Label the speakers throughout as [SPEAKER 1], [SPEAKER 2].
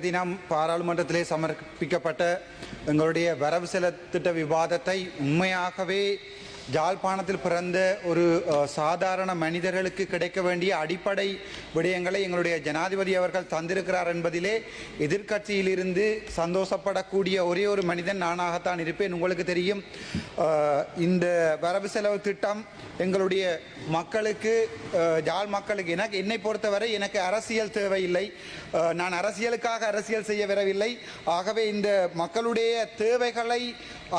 [SPEAKER 1] தினம் பாராளுமன்றத்திலே சமர்ப்பிக்கப்பட்ட எங்களுடைய வரவு செலத்திட்ட விவாதத்தை உண்மையாகவே ஜாழ்ப்பாணத்தில் பிறந்த ஒரு சாதாரண மனிதர்களுக்கு கிடைக்க வேண்டிய அடிப்படை விடயங்களை எங்களுடைய ஜனாதிபதி அவர்கள் தந்திருக்கிறார் என்பதிலே எதிர்க்கட்சியிலிருந்து சந்தோஷப்படக்கூடிய ஒரே ஒரு மனிதன் நானாகத்தான் இருப்பேன். உங்களுக்கு தெரியும், இந்த வரவு செலவு திட்டம் எங்களுடைய மக்களுக்கு, ஜாழ் மக்களுக்கு, என்னை பொறுத்தவரை எனக்கு அரசியல் தேவையில்லை. நான் அரசியலுக்காக அரசியல் செய்ய வரவில்லை. ஆகவே இந்த மக்களுடைய தேவைகளை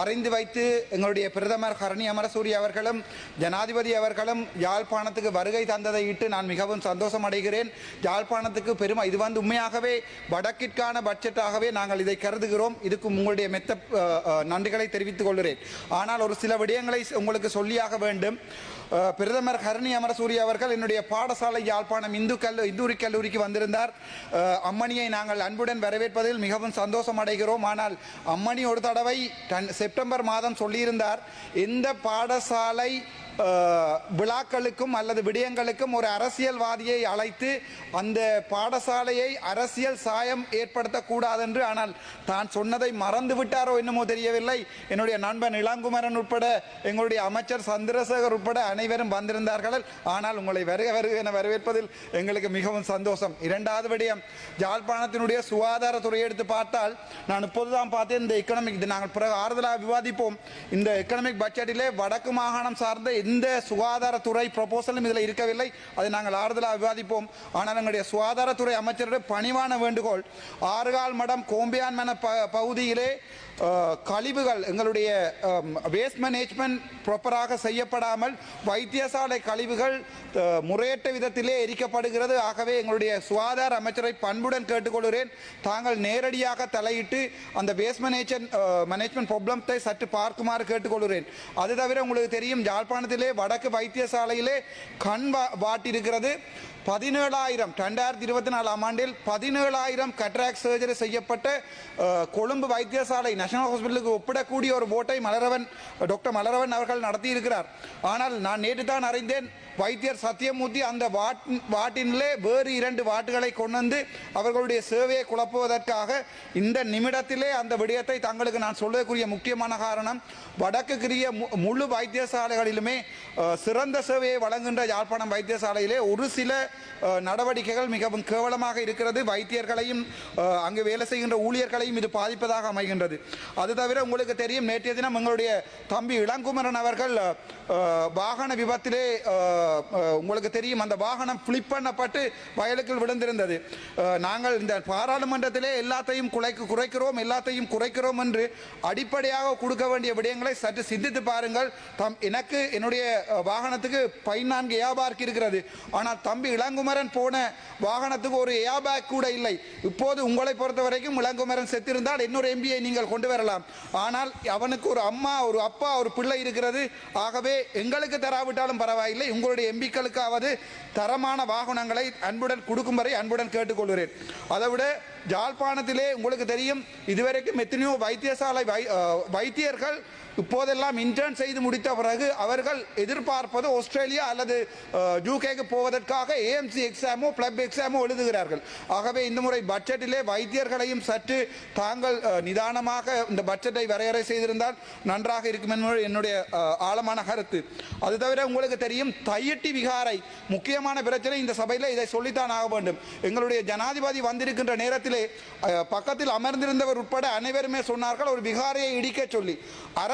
[SPEAKER 1] அறிந்து வைத்து எங்களுடைய பிரதமர் ஹரணி அமரசூரிய அவர்களும் ஜனாதிபதி அவர்களும் யாழ்ப்பாணத்துக்கு வருகை தந்ததை இட்டு நான் மிகவும் சந்தோஷம் அடைகிறேன். யாழ்ப்பாணத்துக்கு பெருமை இது உண்மையாகவே வடக்கிற்கான பட்ஜெட்டாகவே நாங்கள் இதை கருதுகிறோம். இதுக்கு உங்களுடைய மெத்த நன்றிகளை தெரிவித்துக் கொள்கிறேன். ஆனால் ஒரு சில விடயங்களை உங்களுக்கு சொல்லியாக வேண்டும். பிரதமர் ஹரணி அமரசூரிய அவர்கள் என்னுடைய பாடசாலை யாழ்ப்பாணம் இந்து கல்லூரிக்கு வந்திருந்தார். அம்மணியை நாங்கள் அன்புடன் வரவேற்பதில் மிகவும் சந்தோஷம் அடைகிறோம். ஆனால் அம்மணி ஒரு தடவை செப்டம்பர் மாதம் சொல்லியிருந்தார், எந்த பாடசாலை விழாக்களுக்கும் அல்லது விடயங்களுக்கும் ஒரு அரசியல்வாதியை அழைத்து அந்த பாடசாலையை அரசியல் சாயம் ஏற்படுத்தக்கூடாது என்று. ஆனால் தான் சொன்னதை மறந்து விட்டாரோ என்னமோ தெரியவில்லை. என்னுடைய நண்பன் இளங்குமரன் உட்பட எங்களுடைய அமைச்சர் சந்திரசேகர் உட்பட அனைவரும் வந்திருந்தார்கள். ஆனால் உங்களை வருக என வரவேற்பதில் எங்களுக்கு மிகவும் சந்தோஷம். இரண்டாவது விடயம், யாழ்ப்பாணத்தினுடைய சுகாதாரத்துறையை எடுத்து பார்த்தால், நான் இப்போதுதான் பார்த்தேன், இந்த எக்கனாமிக், நாங்கள் பிறகு ஆறுதலாக விவாதிப்போம், இந்த எக்கனாமிக் பட்ஜெட்டிலே வடக்கு மாகாணம் சார்ந்த இந்த சுகாதாரத்துறை ப்ரொபோசலும் இதில் இருக்கவில்லை. அதை நாங்கள் ஆறுதலாக விவாதிப்போம். ஆனால் எங்களுடைய சுகாதாரத்துறை அமைச்சருடைய பணிவான வேண்டுகோள், ஆறுகால் மடம் கோம்பியான் மன பகுதியிலே கழிவுகள், எங்களுடைய வேஸ்ட் மேனேஜ்மெண்ட் ப்ராப்பராக செய்யப்படாமல் வைத்தியசாலை கழிவுகள் முறையற்ற விதத்திலே எரிக்கப்படுகிறது. ஆகவே எங்களுடைய சுகாதார அமைச்சரை பண்புடன் கேட்டுக்கொள்கிறேன், தாங்கள் நேரடியாக தலையிட்டு அந்த வேஸ்ட் மேனேஜ்மெண்ட் ப்ராப்ளத்தை சற்று பார்க்குமாறு கேட்டுக்கொள்கிறேன். அது தவிர உங்களுக்கு தெரியும், யாழ்ப்பாணத்திலே வடக்கு வைத்தியசாலையிலே கண் வாட்டிருக்கிறது. 17,000 2024 ஆண்டில் 17,000 கட்ராக்ட் சர்ஜரி செய்யப்பட்ட கொழும்பு வைத்தியசாலை நேஷனல் ஹாஸ்பிட்டலுக்கு ஒப்பிடக்கூடிய ஒரு போட்டை டாக்டர் மலரவன் அவர்கள் நடத்தியிருக்கிறார். ஆனால் நான் நேற்று தான் அறிந்தேன், வைத்தியர் சத்தியமூர்த்தி அந்த வாட்டினிலே வேறு 2 வாட்டுகளை கொண்டு வந்து அவர்களுடைய சேவையை குழப்புவதற்காக இந்த நிமிடத்திலே அந்த விடயத்தை தங்களுக்கு நான் சொல்லக்கூடிய முக்கியமான காரணம், வடக்குரிய முழு வைத்தியசாலைகளிலுமே சிறந்த சேவையை வழங்குகின்ற யாழ்ப்பாணம் வைத்தியசாலையிலே ஒரு சில நடவடிக்கைகள் மிகவும் கேவலமாக இருக்கிறது. வைத்தியர்களையும் அங்கு வேலை செய்கின்ற ஊழியர்களையும் இது பாதிப்பதாக அமைகின்றது. அது தவிர உங்களுக்கு தெரியும், நேற்றைய தினம் எங்களுடைய தம்பி இளங்குமரன் அவர்கள் வாகன விபத்திலே, உங்களுக்கு தெரியும், அந்த வாகனம் பிளிப் பண்ணப்பட்டு வயலுக்குள் விழுந்திருந்தது. நாங்கள் இந்த பாராளுமன்றத்திலே எல்லாத்தையும் குறைக்கிறோம் என்று அடிப்படையாக கொடுக்க வேண்டிய விடயங்களை சற்று சிந்தித்து பாருங்கள். எனக்கு என்னுடைய வாகனத்துக்கு 14 ஏர்பேக் இருக்கிறது. ஆனால் தம்பி இளங்குமரன் போன வாகனத்துக்கு ஒரு ஏர்பேக் கூட இல்லை. இப்போது உங்களை பொறுத்த வரைக்கும் இளங்குமரன் செத்திருந்தால் இன்னொரு எம்பியை நீங்கள் கொண்டு வரலாம். ஆனால் அவனுக்கு ஒரு அம்மா, ஒரு அப்பா, ஒரு பிள்ளை இருக்கிறது. ஆகவே எங்களுக்கு தராவிட்டாலும் பரவாயில்லை, உங்களுடைய எம்பிக்களுக்காவது தரமான வாகனங்களை அன்புடன் கொடுக்கும் வரை அன்புடன் கேட்டுக்கொள்கிறேன். அதைவிட யாழ்ப்பாணத்திலே உங்களுக்கு தெரியும், இதுவரைக்கும் எத்தனையோ வைத்தியசாலை வைத்தியர்கள் இப்போதெல்லாம் இன்டர்ன் செய்து முடித்த பிறகு அவர்கள் எதிர்பார்ப்பது ஆஸ்திரேலியா அல்லது யூகேக்கு போவதற்காக ஏஎம்சி எக்ஸாமோ பிளப் எக்ஸாமோ எழுதுகிறார்கள். ஆகவே இந்த முறை பட்ஜெட்டிலே வைத்தியர்களையும் சற்று தாங்கள் நிதானமாக இந்த பட்ஜெட்டை வரையறை செய்திருந்தால் நன்றாக இருக்கும் என்பது என்னுடைய ஆழமான கருத்து. அது தவிர உங்களுக்கு தெரியும், தையிட்டி விகாரை முக்கியமான பிரச்சனை. இந்த சபையில் இதை சொல்லித்தான் ஆக வேண்டும். எங்களுடைய ஜனாதிபதி வந்திருக்கின்ற நேரத்திலே பக்கத்தில் அமர்ந்திருந்தவர் உட்பட அனைவருமே சொன்னார்கள், ஒரு விகாரையை இடிக்க சொல்லி.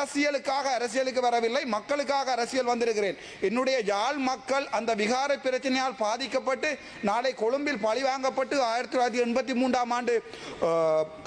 [SPEAKER 1] அரசியலுக்கு வரவில்லை, மக்களுக்காக அரசியல் வந்திருக்கிறேன். என்னுடைய யாழ் மக்கள் அந்த விகாரை பிரச்சனையால் பாதிக்கப்பட்டு நாளை கொழும்பில் பழிவாங்கப்பட்டு 1983 ஆண்டு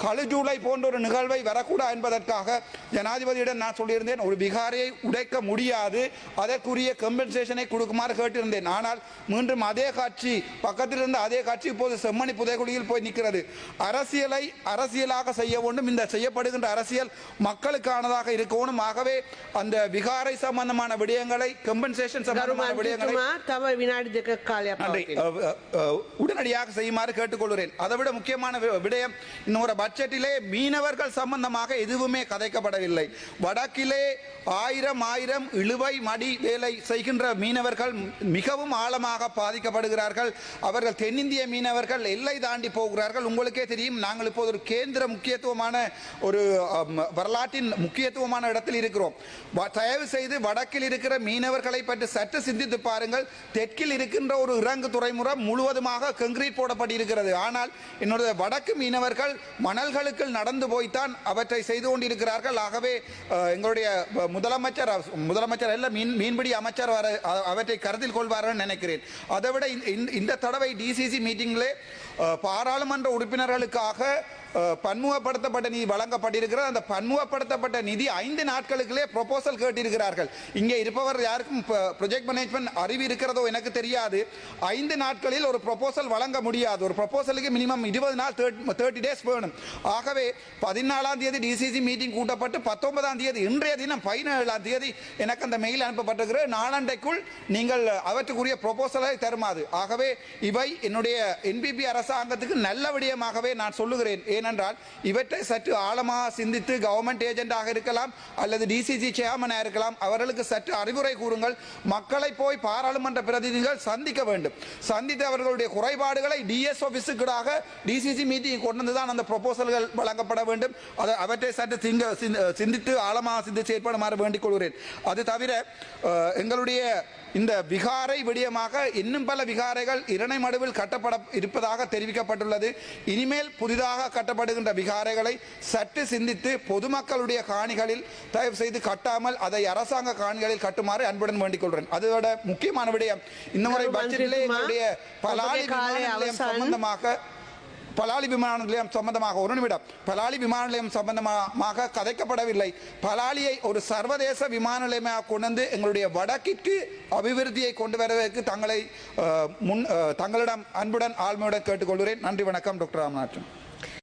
[SPEAKER 1] கழுஜூலை போன்ற ஒரு நிகழ்வை வரக்கூடாது என்பதற்காக ஜனாதிபதியிடம் நான் சொல்லியிருந்தேன், ஒரு விகாரையை உடைக்க முடியாது, அதற்குரிய கம்பன்சேஷனை கொடுக்குமாறு கேட்டிருந்தேன். ஆனால் மீண்டும் அதே காட்சி, பக்கத்தில் இருந்த அதே காட்சி இப்போது செம்மணி புதைகுழியில் போய் நிற்கிறது. அரசியலை அரசியலாக செய்ய வேண்டும். இந்த செய்யப்படுகின்ற அரசியல் மக்களுக்கானதாக இருக்கணும். ஆகவே அந்த விகாரை சம்பந்தமான விடயங்களை, கம்பன்சேஷன் சம்பந்தமான விடயங்களை உடனடியாக செய்யுமாறு கேட்டுக்கொள்கிறேன். அதைவிட முக்கியமான விடயம், இன்னொரு பட்ஜெட்டிலே மீனவர்கள் சம்பந்தமாக எதுவுமே கதைக்கப்படவில்லை. வடக்கிலே 1000 இழுவை மடி வேலை செய்கின்ற மீனவர்கள் மிகவும் ஆழமாக பாதிக்கப்படுகிறார்கள். அவர்கள் தென்னிந்திய மீனவர்கள் எல்லை தாண்டி போகிறார்கள். உங்களுக்கு உங்களுக்கே தெரியும், நாங்கள் இப்போது ஒரு கேந்திர முக்கியத்துவமான ஒரு வரலாற்றின் முக்கியத்துவமான இடத்தில் இருக்கிறோம். தயவு செய்து வடக்கில் இருக்கிற மீனவர்களை பற்றி சற்று சிந்தித்து பாருங்கள். தெற்கில் இருக்கின்ற ஒரு இறங்கு துறைமுகம் முழுவதுமாக கங்கிரீட் போடப்பட்டிருக்கிறது. ஆனால் என்னுடைய வடக்கு மீனவர்கள் மணல்களுக்கு நடந்து போய்த்தான் அவற்றை செய்து கொண்டிருக்கிறார்கள். ஆகவே எங்களுடைய முதலமைச்சர் அல்ல, மீன்பிடி அமைச்சர் அவற்றை கருத்தில் கொள்வார்கள் நினைக்கிறேன். அதைவிட இந்த தடவை டிசிசி மீட்டிங்கிலே பாராளுமன்ற உறுப்பினர்களுக்காக பன்முகப்படுத்தப்பட்ட நிதி வழங்கப்பட்டிருக்கிறது. அந்த பன்முகப்படுத்தப்பட்ட நிதி 5 நாட்களுக்குள்ளே ப்ரொபோசல் கேட்டிருக்கிறார்கள். இங்கே இருப்பவர் யாருக்கும் ப்ரொஜெக்ட் மேனேஜ்மெண்ட் அறிவு இருக்கிறதோ எனக்கு தெரியாது. 5 நாட்களில் ஒரு ப்ரொபோசல் வழங்க முடியாது. ஒரு ப்ரொபோசலுக்கு மினிமம் 20 நாள் 30 டேஸ் வேணும். ஆகவே 14ஆம் தேதி டிசிசி மீட்டிங் கூட்டப்பட்டு 19ஆம் தேதி இன்றைய தினம் 17ஆம் தேதி எனக்கு அந்த மெயில் அனுப்பப்பட்டிருக்கிறது. நாளண்டைக்குள் நீங்கள் அவற்றுக்குரிய ப்ரொபோசலை தருமாறு. ஆகவே இவை என்னுடைய என்பிபி அரசாங்கத்துக்கு நல்ல விடயமாகவே நான் சொல்லுகிறேன். ஏனென்றால் இவற்றை சற்று ஆழமாக சிந்தித்து கவர்மெண்ட் ஏஜென்டாக இருக்கலாம் அல்லது டிசிசி சேர்மனாக இருக்கலாம், அவர்களுக்கு சற்று அறிவுரை கூறுங்கள். மக்களை போய் பாராளுமன்ற பிரதிநிதிகள் சந்திக்க வேண்டும். சந்தித்து அவர்களுடைய குறைபாடுகளை டிஎஸ் ஆபீஸுக்காக டிசிசி மீட்டிங் கொண்டு வந்துதான் அந்த ப்ரொபோசல்கள் வழங்கப்பட வேண்டும். அவற்றை சற்று சிந்தித்து ஆழமாக சிந்தித்து செயற்படுமாறு வேண்டிக் கொள்கிறேன். அது தவிர எங்களுடைய இந்த விகாரை விடயமாக இன்னும் பல விகாரைகள் இரணைமடுவில் கட்டப்பட இருப்பதாக தெரிவிக்கப்பட்டுள்ளது. இனிமேல் புதிதாக கட்டப்படுகின்ற விகாரைகளை சற்று சிந்தித்து பொதுமக்களுடைய காணிகளில் தயவு செய்து கட்டாமல் அதை அரசாங்க காணிகளில் கட்டுமாறு அன்புடன் வேண்டிக் கொள்கிறேன். அதோட முக்கியமான விடயம், இந்த முறை பட்ஜெட்டிலே எங்களுடைய பலாலி விமான நிலையம் சம்பந்தமாக பலாலி விமான நிலையம் சம்பந்தமாக ஒரு நிமிடம் பலாலி விமான நிலையம் சம்பந்தமாக கதைக்கப்படவில்லை. பலாலியை ஒரு சர்வதேச விமான நிலையமாக கொண்டு எங்களுடைய வடக்கிற்கு அபிவிருத்தியை கொண்டு வருவதற்கு தங்களிடம் அன்புடன் ஆழ்மையுடன் கேட்டுக்கொள்கிறேன். நன்றி, வணக்கம். டாக்டர் ராமநாதன்.